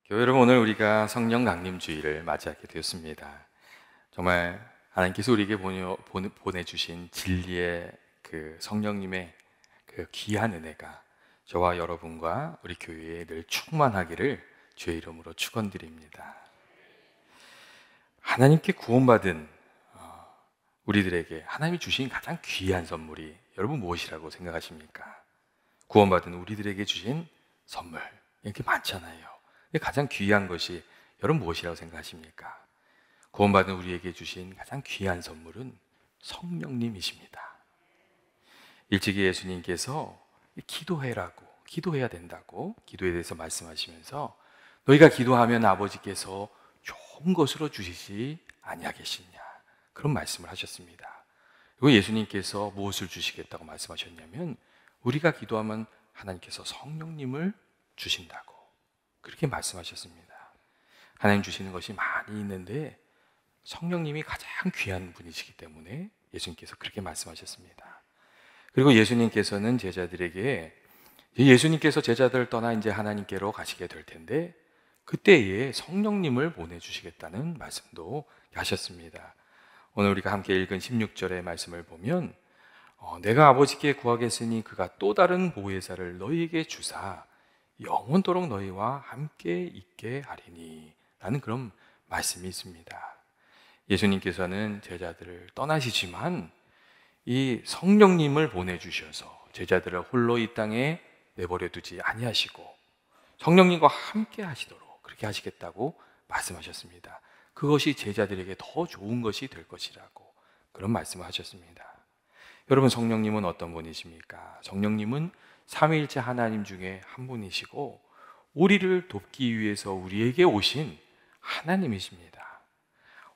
교회 여러분, 오늘 우리가 성령 강림주일을 맞이하게 되었습니다. 정말 하나님께서 우리에게 보내주신 진리의 그 성령님의 그 귀한 은혜가 저와 여러분과 우리 교회에 늘 충만하기를 주의 이름으로 축원드립니다. 하나님께 구원받은 우리들에게 하나님이 주신 가장 귀한 선물이 여러분 무엇이라고 생각하십니까? 구원받은 우리들에게 주신 선물 이렇게 많잖아요. 가장 귀한 것이 여러분 무엇이라고 생각하십니까? 구원받은 우리에게 주신 가장 귀한 선물은 성령님이십니다. 일찍이 예수님께서 기도해야 된다고 기도에 대해서 말씀하시면서 너희가 기도하면 아버지께서 좋은 것으로 주시지 아니하겠느냐 그런 말씀을 하셨습니다. 그리고 예수님께서 무엇을 주시겠다고 말씀하셨냐면 우리가 기도하면 하나님께서 성령님을 주신다고 그렇게 말씀하셨습니다. 하나님 주시는 것이 많이 있는데 성령님이 가장 귀한 분이시기 때문에 예수님께서 그렇게 말씀하셨습니다. 그리고 예수님께서는 예수님께서 제자들을 떠나 이제 하나님께로 가시게 될 텐데 그때에 성령님을 보내주시겠다는 말씀도 하셨습니다. 오늘 우리가 함께 읽은 16절의 말씀을 보면 내가 아버지께 구하겠으니 그가 또 다른 보혜사를 너희에게 주사 영원토록 너희와 함께 있게 하리니 라는 그런 말씀이 있습니다. 예수님께서는 제자들을 떠나시지만 이 성령님을 보내주셔서 제자들을 홀로 이 땅에 내버려 두지 아니하시고 성령님과 함께 하시도록 그렇게 하시겠다고 말씀하셨습니다. 그것이 제자들에게 더 좋은 것이 될 것이라고 그런 말씀을 하셨습니다. 여러분, 성령님은 어떤 분이십니까? 성령님은 삼위일체 하나님 중에 한 분이시고 우리를 돕기 위해서 우리에게 오신 하나님이십니다.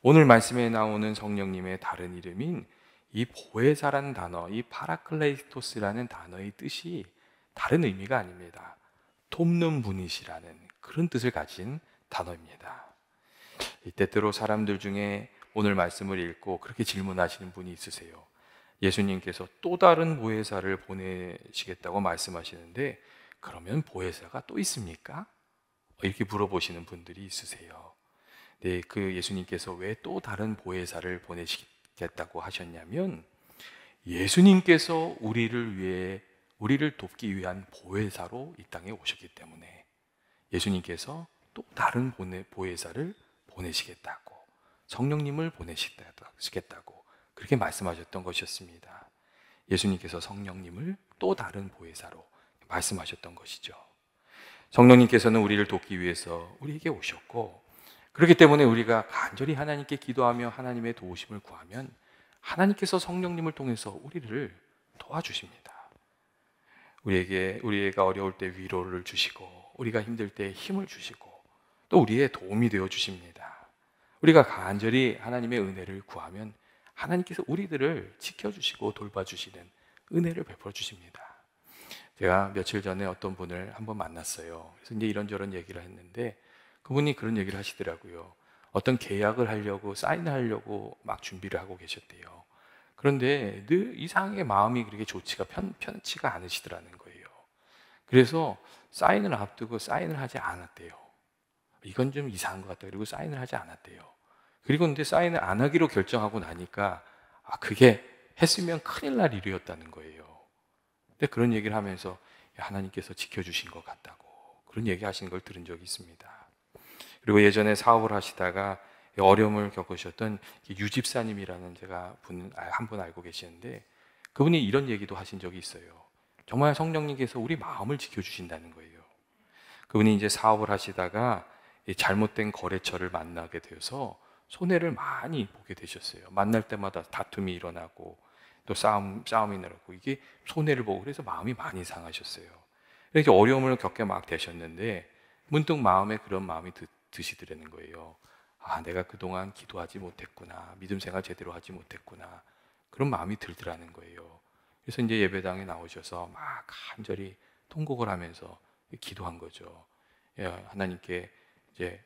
오늘 말씀에 나오는 성령님의 다른 이름인 이 보혜사라는 단어, 이 파라클레이토스라는 단어의 뜻이 다른 의미가 아닙니다. 돕는 분이시라는 그런 뜻을 가진 단어입니다. 때때로 사람들 중에 오늘 말씀을 읽고 그렇게 질문하시는 분이 있으세요. 예수님께서 또 다른 보혜사를 보내시겠다고 말씀하시는데 그러면 보혜사가 또 있습니까? 이렇게 물어보시는 분들이 있으세요. 네, 그 예수님께서 왜 또 다른 보혜사를 보내시겠다고 하셨냐면 예수님께서 우리를 돕기 위한 보혜사로 이 땅에 오셨기 때문에 예수님께서 또 다른 보혜사를 보내시겠다고 성령님을 보내시겠다고 그렇게 말씀하셨던 것이었습니다. 예수님께서 성령님을 또 다른 보혜사로 말씀하셨던 것이죠. 성령님께서는 우리를 돕기 위해서 우리에게 오셨고 그렇기 때문에 우리가 간절히 하나님께 기도하며 하나님의 도우심을 구하면 하나님께서 성령님을 통해서 우리를 도와주십니다. 우리가 어려울 때 위로를 주시고 우리가 힘들 때 힘을 주시고 또 우리의 도움이 되어 주십니다. 우리가 간절히 하나님의 은혜를 구하면 하나님께서 우리들을 지켜주시고 돌봐주시는 은혜를 베풀어 주십니다. 제가 며칠 전에 어떤 분을 한번 만났어요. 그래서 이제 이런저런 얘기를 했는데 그분이 그런 얘기를 하시더라고요. 어떤 계약을 하려고 사인을 하려고 막 준비를 하고 계셨대요. 그런데 늘 이상하게 마음이 그렇게 좋지가 편치가 않으시더라는 거예요. 그래서 사인을 앞두고 사인을 하지 않았대요. 이건 좀 이상한 것 같다. 그리고 사인을 하지 않았대요. 그리고 근데 사인을 안 하기로 결정하고 나니까 그게 했으면 큰일 날 일이었다는 거예요. 근데 그런 얘기를 하면서 하나님께서 지켜주신 것 같다고 그런 얘기 하시는 걸 들은 적이 있습니다. 그리고 예전에 사업을 하시다가 어려움을 겪으셨던 유집사님이라는 제가 한 분 알고 계시는데 그분이 이런 얘기도 하신 적이 있어요. 정말 성령님께서 우리 마음을 지켜주신다는 거예요. 그분이 이제 사업을 하시다가 잘못된 거래처를 만나게 되어서 손해를 많이 보게 되셨어요. 만날 때마다 다툼이 일어나고 또 싸움이 일어나고 이게 손해를 보고 그래서 마음이 많이 상하셨어요. 그래서 어려움을 겪게 막 되셨는데 문득 마음에 그런 마음이 드시더라는 거예요. 내가 그동안 기도하지 못했구나. 믿음 생활 제대로 하지 못했구나. 그런 마음이 들더라는 거예요. 그래서 이제 예배당에 나오셔서 막 간절히 통곡을 하면서 기도한 거죠. 하나님께 이제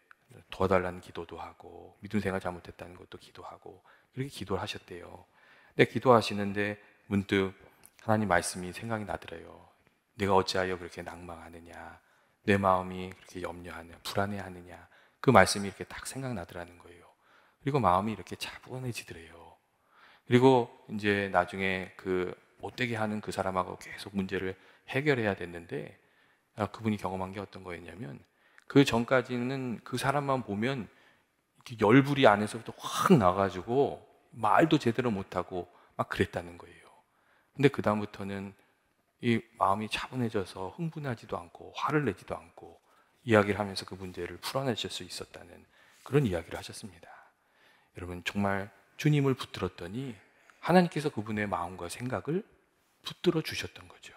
도와달라는 기도도 하고 믿음 생활 잘못했다는 것도 기도하고 그렇게 기도를 하셨대요. 근데 기도하시는데 문득 하나님 말씀이 생각이 나더래요. 내가 어찌하여 그렇게 낭망하느냐. 내 마음이 그렇게 염려하냐, 불안해하느냐, 그 말씀이 이렇게 딱 생각나더라는 거예요. 그리고 마음이 이렇게 차분해지더래요. 그리고 이제 나중에 그 못되게 하는 그 사람하고 계속 문제를 해결해야 됐는데, 그분이 경험한 게 어떤 거였냐면, 그 전까지는 그 사람만 보면 이렇게 열불이 안에서부터 확 나가지고 말도 제대로 못하고 막 그랬다는 거예요. 근데 그 다음부터는 이 마음이 차분해져서 흥분하지도 않고 화를 내지도 않고 이야기를 하면서 그 문제를 풀어내실 수 있었다는 그런 이야기를 하셨습니다. 여러분, 정말 주님을 붙들었더니 하나님께서 그분의 마음과 생각을 붙들어 주셨던 거죠.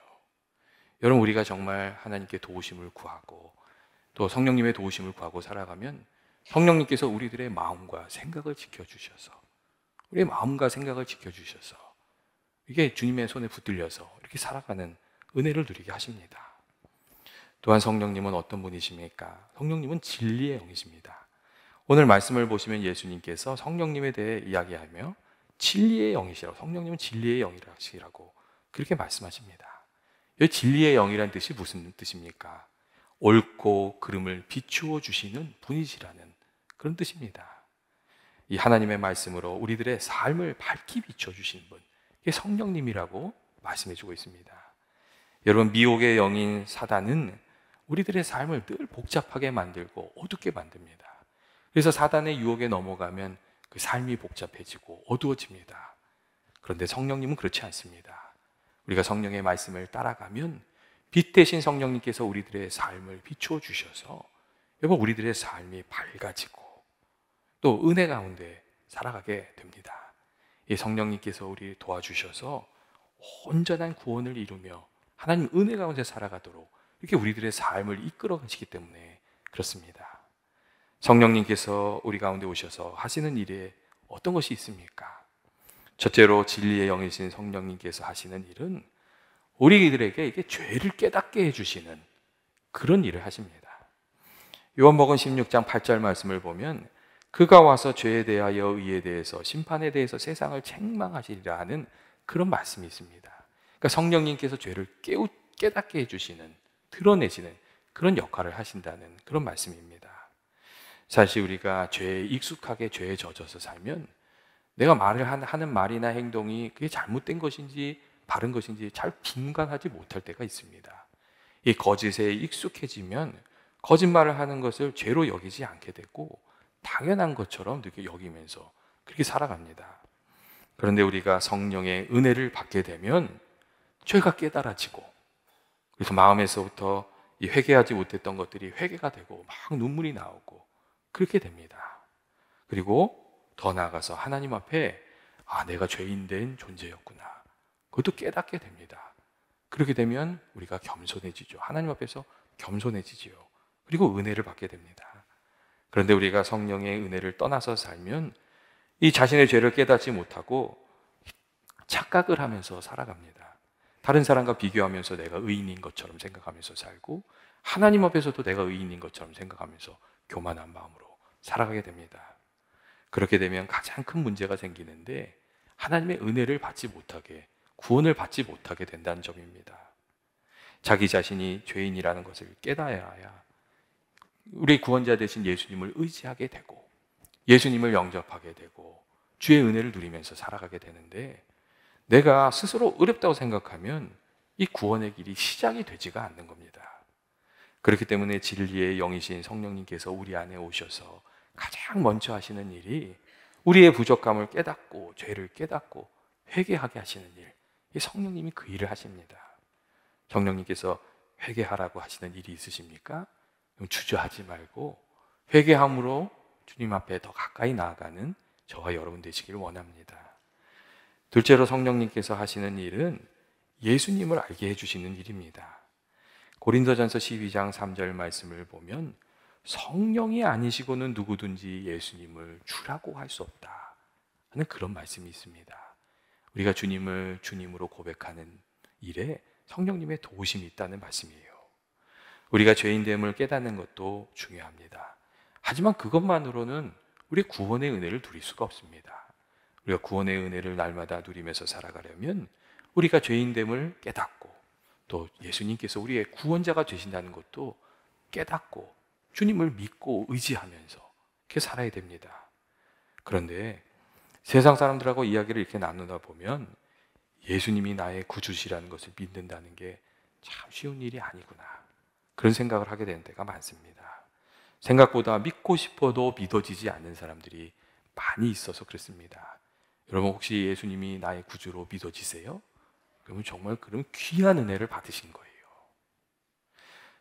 여러분, 우리가 정말 하나님께 도우심을 구하고 또 성령님의 도우심을 구하고 살아가면 성령님께서 우리들의 마음과 생각을 지켜주셔서, 우리의 마음과 생각을 지켜주셔서 이게 주님의 손에 붙들려서 이렇게 살아가는 은혜를 누리게 하십니다. 또한 성령님은 어떤 분이십니까? 성령님은 진리의 영이십니다. 오늘 말씀을 보시면 예수님께서 성령님에 대해 이야기하며 진리의 영이시라고, 성령님은 진리의 영이라고 그렇게 말씀하십니다. 이 진리의 영이라는 뜻이 무슨 뜻입니까? 옳고 그름을 비추어 주시는 분이시라는 그런 뜻입니다. 이 하나님의 말씀으로 우리들의 삶을 밝히 비춰 주시는 분, 이게 성령님이라고 말씀해 주고 있습니다. 여러분, 미혹의 영인 사단은 우리들의 삶을 늘 복잡하게 만들고 어둡게 만듭니다. 그래서 사단의 유혹에 넘어가면 그 삶이 복잡해지고 어두워집니다. 그런데 성령님은 그렇지 않습니다. 우리가 성령의 말씀을 따라가면 빛 대신 성령님께서 우리들의 삶을 비추어 주셔서 여러분, 우리들의 삶이 밝아지고 또 은혜 가운데 살아가게 됩니다. 이 성령님께서 우리 도와주셔서 온전한 구원을 이루며 하나님 은혜 가운데 살아가도록 이렇게 우리들의 삶을 이끌어 가시기 때문에 그렇습니다. 성령님께서 우리 가운데 오셔서 하시는 일에 어떤 것이 있습니까? 첫째로 진리의 영이신 성령님께서 하시는 일은 우리들에게 이게 죄를 깨닫게 해주시는 그런 일을 하십니다. 요한복음 16장 8절 말씀을 보면 그가 와서 죄에 대하여 의에 대해서 심판에 대해서 세상을 책망하시리라 하는 그런 말씀이 있습니다. 그러니까 성령님께서 죄를 깨닫게 해주시는, 드러내시는 그런 역할을 하신다는 그런 말씀입니다. 사실 우리가 죄에 익숙하게 죄에 젖어서 살면 내가 하는 말이나 행동이 그게 잘못된 것인지 바른 것인지 잘 분간하지 못할 때가 있습니다. 이 거짓에 익숙해지면 거짓말을 하는 것을 죄로 여기지 않게 되고 당연한 것처럼 이렇게 여기면서 그렇게 살아갑니다. 그런데 우리가 성령의 은혜를 받게 되면 죄가 깨달아지고, 그래서 마음에서부터 이 회개하지 못했던 것들이 회개가 되고 막 눈물이 나오고 그렇게 됩니다. 그리고 더 나아가서 하나님 앞에 내가 죄인된 존재였구나, 그것도 깨닫게 됩니다. 그렇게 되면 우리가 겸손해지죠. 하나님 앞에서 겸손해지지요. 그리고 은혜를 받게 됩니다. 그런데 우리가 성령의 은혜를 떠나서 살면 이 자신의 죄를 깨닫지 못하고 착각을 하면서 살아갑니다. 다른 사람과 비교하면서 내가 의인인 것처럼 생각하면서 살고 하나님 앞에서도 내가 의인인 것처럼 생각하면서 교만한 마음으로 살아가게 됩니다. 그렇게 되면 가장 큰 문제가 생기는데 하나님의 은혜를 받지 못하게, 구원을 받지 못하게 된다는 점입니다. 자기 자신이 죄인이라는 것을 깨달아야 우리 구원자 되신 예수님을 의지하게 되고 예수님을 영접하게 되고 주의 은혜를 누리면서 살아가게 되는데, 내가 스스로 어렵다고 생각하면 이 구원의 길이 시작이 되지가 않는 겁니다. 그렇기 때문에 진리의 영이신 성령님께서 우리 안에 오셔서 가장 먼저 하시는 일이 우리의 부족함을 깨닫고 죄를 깨닫고 회개하게 하시는 일, 이 성령님이 그 일을 하십니다. 성령님께서 회개하라고 하시는 일이 있으십니까? 주저하지 말고 회개함으로 주님 앞에 더 가까이 나아가는 저와 여러분 되시기를 원합니다. 둘째로 성령님께서 하시는 일은 예수님을 알게 해주시는 일입니다. 고린도전서 12장 3절 말씀을 보면 성령이 아니시고는 누구든지 예수님을 주라고 할 수 없다 하는 그런 말씀이 있습니다. 우리가 주님을 주님으로 고백하는 일에 성령님의 도우심이 있다는 말씀이에요. 우리가 죄인됨을 깨닫는 것도 중요합니다. 하지만 그것만으로는 우리 구원의 은혜를 누릴 수가 없습니다. 우리가 구원의 은혜를 날마다 누리면서 살아가려면 우리가 죄인됨을 깨닫고 또 예수님께서 우리의 구원자가 되신다는 것도 깨닫고 주님을 믿고 의지하면서 이렇게 살아야 됩니다. 그런데 세상 사람들하고 이야기를 이렇게 나누다 보면 예수님이 나의 구주시라는 것을 믿는다는 게 참 쉬운 일이 아니구나, 그런 생각을 하게 되는 때가 많습니다. 생각보다 믿고 싶어도 믿어지지 않는 사람들이 많이 있어서 그렇습니다. 여러분, 혹시 예수님이 나의 구주로 믿어지세요? 그러면 정말 그런 귀한 은혜를 받으신 거예요.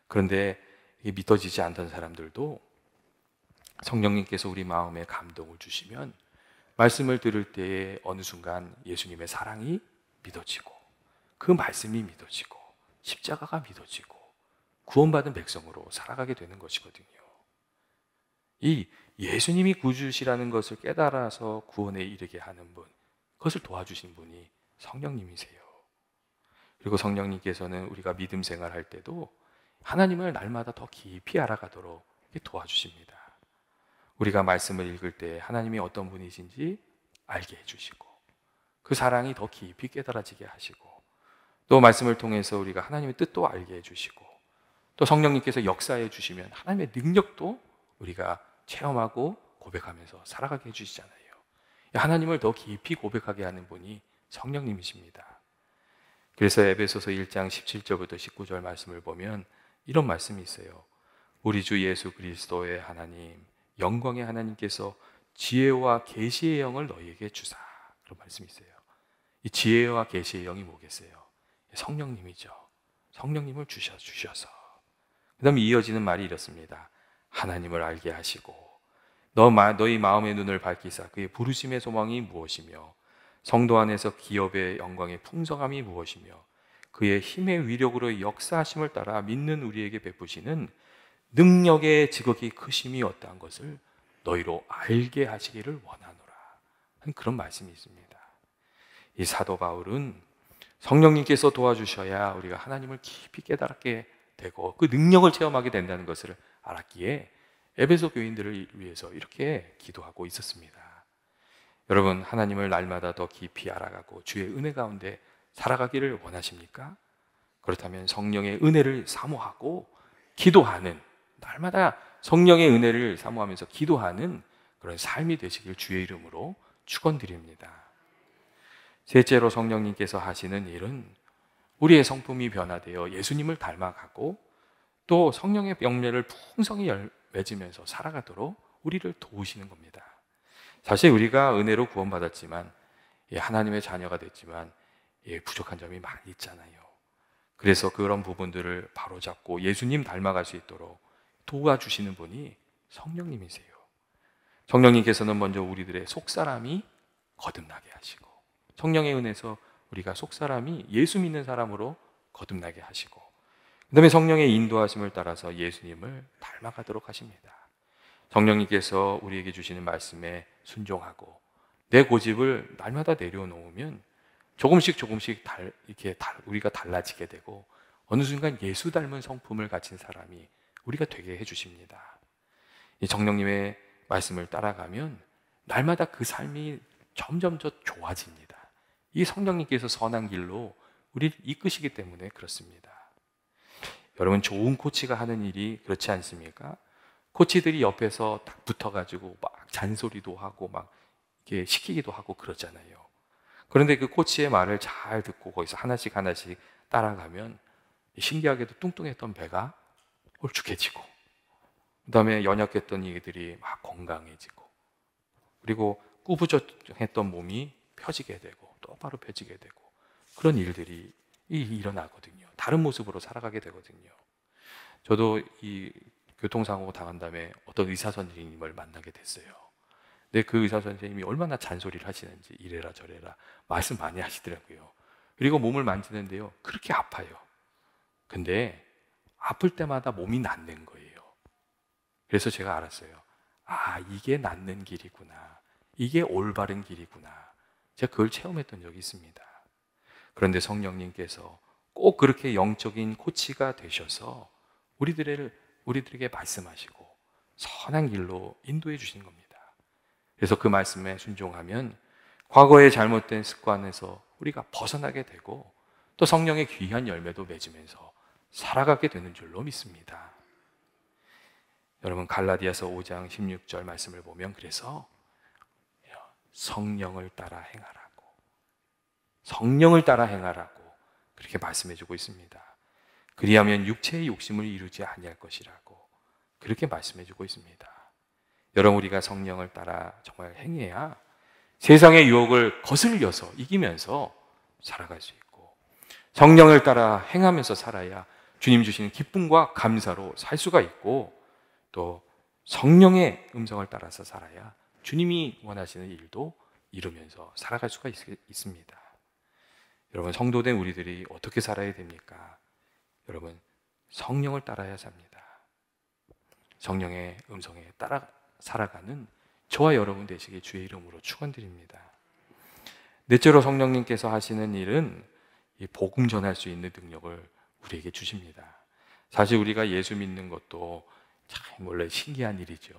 그런데 이게 믿어지지 않던 사람들도 성령님께서 우리 마음에 감동을 주시면 말씀을 들을 때에 어느 순간 예수님의 사랑이 믿어지고, 그 말씀이 믿어지고, 십자가가 믿어지고, 구원받은 백성으로 살아가게 되는 것이거든요. 이 예수님이 구주시라는 것을 깨달아서 구원에 이르게 하는 분, 그것을 도와주신 분이 성령님이세요. 그리고 성령님께서는 우리가 믿음 생활할 때도 하나님을 날마다 더 깊이 알아가도록 도와주십니다. 우리가 말씀을 읽을 때 하나님이 어떤 분이신지 알게 해주시고, 그 사랑이 더 깊이 깨달아지게 하시고, 또 말씀을 통해서 우리가 하나님의 뜻도 알게 해주시고, 또 성령님께서 역사해 주시면 하나님의 능력도 우리가 체험하고 고백하면서 살아가게 해주시잖아요. 하나님을 더 깊이 고백하게 하는 분이 성령님이십니다. 그래서 에베소서 1장 17절부터 19절 말씀을 보면 이런 말씀이 있어요. 우리 주 예수 그리스도의 하나님, 영광의 하나님께서 지혜와 계시의 영을 너희에게 주사, 그런 말씀이 있어요. 이 지혜와 계시의 영이 뭐겠어요? 성령님이죠. 성령님을 주셔서, 그 다음에 이어지는 말이 이렇습니다. 하나님을 알게 하시고 너희 마음의 눈을 밝히사 그의 부르심의 소망이 무엇이며 성도 안에서 기업의 영광의 풍성함이 무엇이며 그의 힘의 위력으로 역사하심을 따라 믿는 우리에게 베푸시는 능력의 지극히 크심이 어떠한 것을 너희로 알게 하시기를 원하노라 하는 그런 말씀이 있습니다. 이 사도 바울은 성령님께서 도와주셔야 우리가 하나님을 깊이 깨닫게 되고 그 능력을 체험하게 된다는 것을 알았기에 에베소 교인들을 위해서 이렇게 기도하고 있었습니다. 여러분, 하나님을 날마다 더 깊이 알아가고 주의 은혜 가운데 살아가기를 원하십니까? 그렇다면 성령의 은혜를 사모하고 기도하는, 날마다 성령의 은혜를 사모하면서 기도하는 그런 삶이 되시길 주의 이름으로 축원드립니다. 셋째로 성령님께서 하시는 일은 우리의 성품이 변화되어 예수님을 닮아가고 또 성령의 열매를 풍성히 맺으면서 살아가도록 우리를 도우시는 겁니다. 사실 우리가 은혜로 구원받았지만, 하나님의 자녀가 됐지만 부족한 점이 많이 있잖아요. 그래서 그런 부분들을 바로잡고 예수님 닮아갈 수 있도록 도와주시는 분이 성령님이세요. 성령님께서는 먼저 우리들의 속사람이 거듭나게 하시고, 성령의 은혜에서 우리가 속사람이 예수 믿는 사람으로 거듭나게 하시고, 그 다음에 성령의 인도하심을 따라서 예수님을 닮아가도록 하십니다. 성령님께서 우리에게 주시는 말씀에 순종하고 내 고집을 날마다 내려놓으면 조금씩 우리가 달라지게 되고 어느 순간 예수 닮은 성품을 가진 사람이 우리가 되게 해주십니다. 이 성령님의 말씀을 따라가면 날마다 그 삶이 점점 더 좋아집니다. 이 성령님께서 선한 길로 우리를 이끄시기 때문에 그렇습니다. 여러분, 좋은 코치가 하는 일이 그렇지 않습니까? 코치들이 옆에서 딱 붙어가지고 막 잔소리도 하고 막 이렇게 시키기도 하고 그러잖아요. 그런데 그 코치의 말을 잘 듣고 거기서 하나씩 따라가면 신기하게도 뚱뚱했던 배가 홀쭉해지고, 그 다음에 연약했던 이들이 막 건강해지고, 그리고 꾸부정했던 몸이 펴지게 되고 똑바로 펴지게 되고, 그런 일들이 일어나거든요. 다른 모습으로 살아가게 되거든요. 저도 이 교통사고 당한 다음에 어떤 의사 선생님을 만나게 됐어요. 근데 그 의사 선생님이 얼마나 잔소리를 하시는지 이래라 저래라 말씀 많이 하시더라고요. 그리고 몸을 만지는데요, 그렇게 아파요. 근데 아플 때마다 몸이 낫는 거예요. 그래서 제가 알았어요. 아, 이게 낫는 길이구나, 이게 올바른 길이구나. 제가 그걸 체험했던 적이 있습니다. 그런데 성령님께서 꼭 그렇게 영적인 코치가 되셔서 우리들에게 말씀하시고 선한 길로 인도해 주시는 겁니다. 그래서 그 말씀에 순종하면 과거의 잘못된 습관에서 우리가 벗어나게 되고 또 성령의 귀한 열매도 맺으면서 살아가게 되는 줄로 믿습니다. 여러분 갈라디아서 5장 16절 말씀을 보면 그래서 성령을 따라 행하라고, 성령을 따라 행하라고 그렇게 말씀해주고 있습니다. 그리하면 육체의 욕심을 이루지 아니할 것이라고 그렇게 말씀해주고 있습니다. 여러분, 우리가 성령을 따라 정말 행해야 세상의 유혹을 거슬려서 이기면서 살아갈 수 있고, 성령을 따라 행하면서 살아야 주님 주시는 기쁨과 감사로 살 수가 있고, 또 성령의 음성을 따라서 살아야 주님이 원하시는 일도 이루면서 살아갈 수가 있습니다. 여러분, 성도된 우리들이 어떻게 살아야 됩니까? 여러분, 성령을 따라야 삽니다. 성령의 음성에 따라 살아가는 저와 여러분 되시길 주의 이름으로 축원드립니다. 넷째로 성령님께서 하시는 일은 이 복음 전할 수 있는 능력을 우리에게 주십니다. 사실 우리가 예수 믿는 것도 참 원래 신기한 일이죠.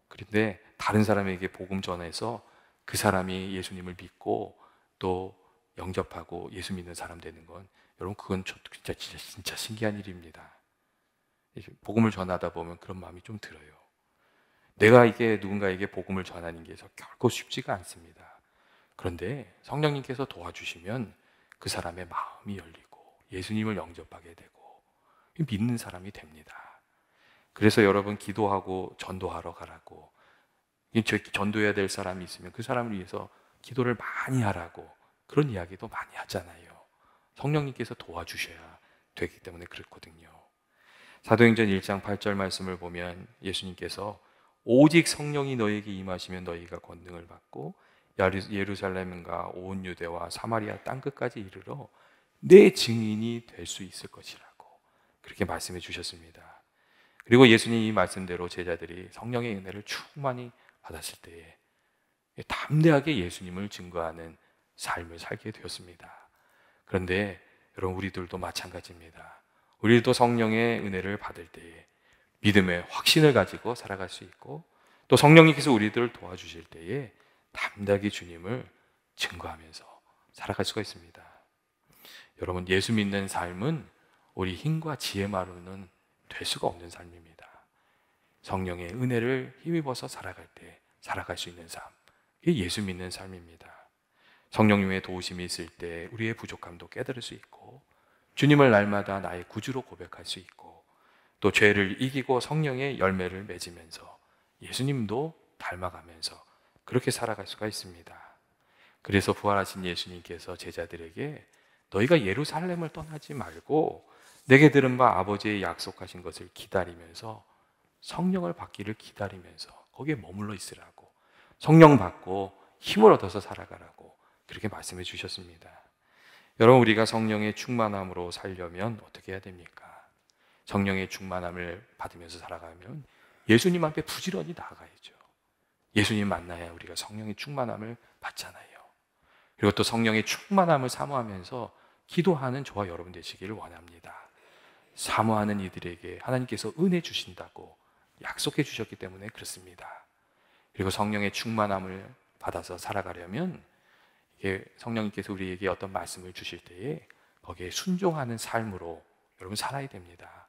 그런데 다른 사람에게 복음 전해서 그 사람이 예수님을 믿고 또 영접하고 예수 믿는 사람 되는 건, 여러분, 그건 진짜 신기한 일입니다. 복음을 전하다 보면 그런 마음이 좀 들어요. 내가 이게 누군가에게 복음을 전하는 게 결코 쉽지가 않습니다. 그런데 성령님께서 도와주시면 그 사람의 마음이 열리고 예수님을 영접하게 되고 믿는 사람이 됩니다. 그래서 여러분, 기도하고 전도하러 가라고, 전도해야 될 사람이 있으면 그 사람을 위해서 기도를 많이 하라고 그런 이야기도 많이 하잖아요. 성령님께서 도와주셔야 되기 때문에 그렇거든요. 사도행전 1장 8절 말씀을 보면 예수님께서 오직 성령이 너에게 임하시면 너희가 권능을 받고 예루살렘과 온 유대와 사마리아 땅끝까지 이르러 내 증인이 될 수 있을 것이라고 그렇게 말씀해 주셨습니다. 그리고 예수님 이 말씀대로 제자들이 성령의 은혜를 충만히 받았을 때에 담대하게 예수님을 증거하는 삶을 살게 되었습니다. 그런데 여러분, 우리들도 마찬가지입니다. 우리도 성령의 은혜를 받을 때에 믿음의 확신을 가지고 살아갈 수 있고, 또 성령님께서 우리들을 도와주실 때에 담대하게 주님을 증거하면서 살아갈 수가 있습니다. 여러분, 예수 믿는 삶은 우리 힘과 지혜만으로는 될 수가 없는 삶입니다. 성령의 은혜를 힘입어서 살아갈 때 살아갈 수 있는 삶, 이게 예수 믿는 삶입니다. 성령님의 도우심이 있을 때 우리의 부족함도 깨달을 수 있고, 주님을 날마다 나의 구주로 고백할 수 있고, 또 죄를 이기고 성령의 열매를 맺으면서 예수님도 닮아가면서 그렇게 살아갈 수가 있습니다. 그래서 부활하신 예수님께서 제자들에게 너희가 예루살렘을 떠나지 말고 내게 들은 바 아버지의 약속하신 것을 기다리면서, 성령을 받기를 기다리면서 거기에 머물러 있으라고, 성령 받고 힘을 얻어서 살아가라고 그렇게 말씀해 주셨습니다. 여러분, 우리가 성령의 충만함으로 살려면 어떻게 해야 됩니까? 성령의 충만함을 받으면서 살아가면 예수님 앞에 부지런히 나아가야죠. 예수님 만나야 우리가 성령의 충만함을 받잖아요. 그리고 또 성령의 충만함을 사모하면서 기도하는 저와 여러분 되시기를 원합니다. 사모하는 이들에게 하나님께서 은혜 주신다고 약속해 주셨기 때문에 그렇습니다. 그리고 성령의 충만함을 받아서 살아가려면 이게 성령님께서 우리에게 어떤 말씀을 주실 때에 거기에 순종하는 삶으로 여러분 살아야 됩니다.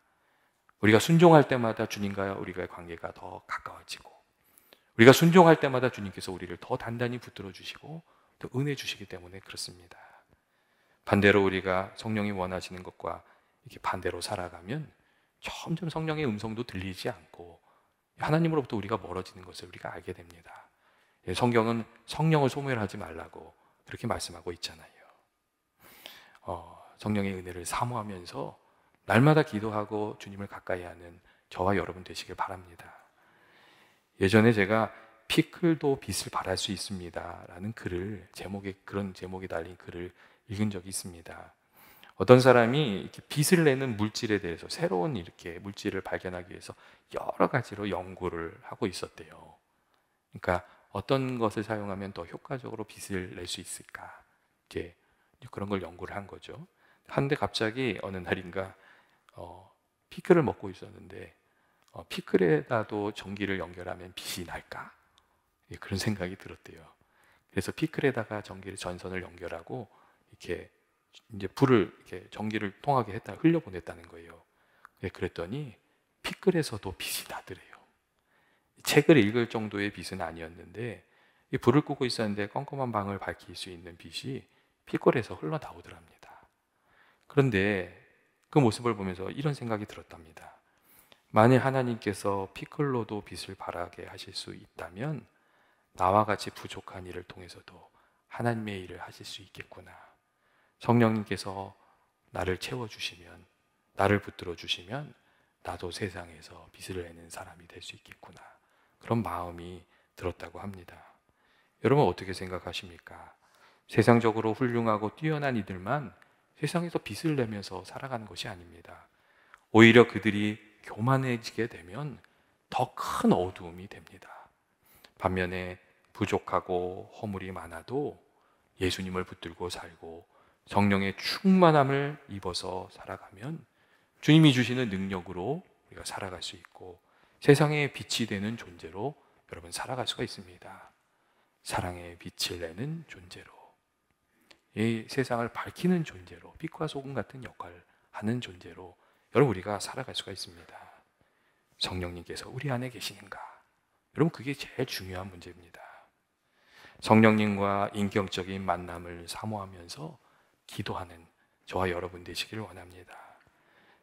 우리가 순종할 때마다 주님과 우리가의 관계가 더 가까워지고, 우리가 순종할 때마다 주님께서 우리를 더 단단히 붙들어 주시고 또 은혜 주시기 때문에 그렇습니다. 반대로 우리가 성령이 원하시는 것과 이렇게 반대로 살아가면 점점 성령의 음성도 들리지 않고 하나님으로부터 우리가 멀어지는 것을 우리가 알게 됩니다. 성경은 성령을 소멸하지 말라고 그렇게 말씀하고 있잖아요. 성령의 은혜를 사모하면서 날마다 기도하고 주님을 가까이 하는 저와 여러분 되시길 바랍니다. 예전에 제가 피클도 빛을 발할 수 있습니다 라는 글을, 그런 제목이 달린 글을 읽은 적이 있습니다. 어떤 사람이 이렇게 빛을 내는 물질에 대해서 새로운 이렇게 물질을 발견하기 위해서 여러 가지로 연구를 하고 있었대요. 그러니까 어떤 것을 사용하면 더 효과적으로 빛을 낼 수 있을까, 이제 그런 걸 연구를 한 거죠. 한데 갑자기 어느 날인가 피클을 먹고 있었는데 피클에다도 전기를 연결하면 빛이 날까? 그런 생각이 들었대요. 그래서 피클에다가 전선을 연결하고 이렇게 이제 불을 이렇게 전기를 통하게 흘려보냈다는 거예요. 그랬더니 피끌에서도 빛이 나더래요. 책을 읽을 정도의 빛은 아니었는데 이 불을 끄고 있었는데 껌껌한 방을 밝힐 수 있는 빛이 피끌에서 흘러나오더랍니다. 그런데 그 모습을 보면서 이런 생각이 들었답니다. 만일 하나님께서 피클로도 빛을 발하게 하실 수 있다면 나와 같이 부족한 일을 통해서도 하나님의 일을 하실 수 있겠구나. 성령님께서 나를 채워주시면, 나를 붙들어 주시면 나도 세상에서 빛을 내는 사람이 될 수 있겠구나. 그런 마음이 들었다고 합니다. 여러분 어떻게 생각하십니까? 세상적으로 훌륭하고 뛰어난 이들만 세상에서 빛을 내면서 살아가는 것이 아닙니다. 오히려 그들이 교만해지게 되면 더 큰 어두움이 됩니다. 반면에 부족하고 허물이 많아도 예수님을 붙들고 살고 성령의 충만함을 입어서 살아가면 주님이 주시는 능력으로 우리가 살아갈 수 있고 세상에 빛이 되는 존재로 여러분 살아갈 수가 있습니다. 사랑의 빛을 내는 존재로, 이 세상을 밝히는 존재로, 빛과 소금 같은 역할을 하는 존재로 여러분 우리가 살아갈 수가 있습니다. 성령님께서 우리 안에 계시는가? 여러분 그게 제일 중요한 문제입니다. 성령님과 인격적인 만남을 사모하면서 기도하는 저와 여러분 되시기를 원합니다.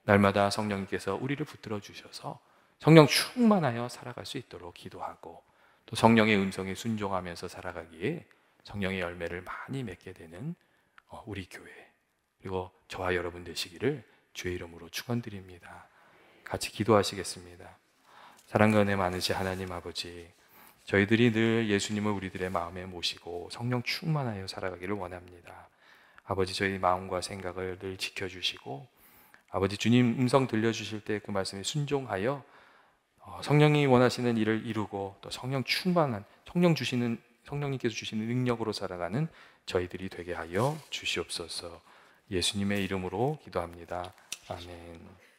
날마다 성령님께서 우리를 붙들어 주셔서 성령 충만하여 살아갈 수 있도록 기도하고 또 성령의 음성에 순종하면서 살아가기에 성령의 열매를 많이 맺게 되는 우리 교회 그리고 저와 여러분 되시기를 주의 이름으로 축원드립니다. 같이 기도하시겠습니다. 사랑과 은혜 많으신 하나님 아버지, 저희들이 늘 예수님을 우리들의 마음에 모시고 성령 충만하여 살아가기를 원합니다. 아버지 저희 마음과 생각을 늘 지켜주시고 아버지 주님 음성 들려주실 때 그 말씀에 순종하여 성령이 원하시는 일을 이루고 또 성령 충만한 성령님께서 주시는 능력으로 살아가는 저희들이 되게 하여 주시옵소서. 예수님의 이름으로 기도합니다. 아멘.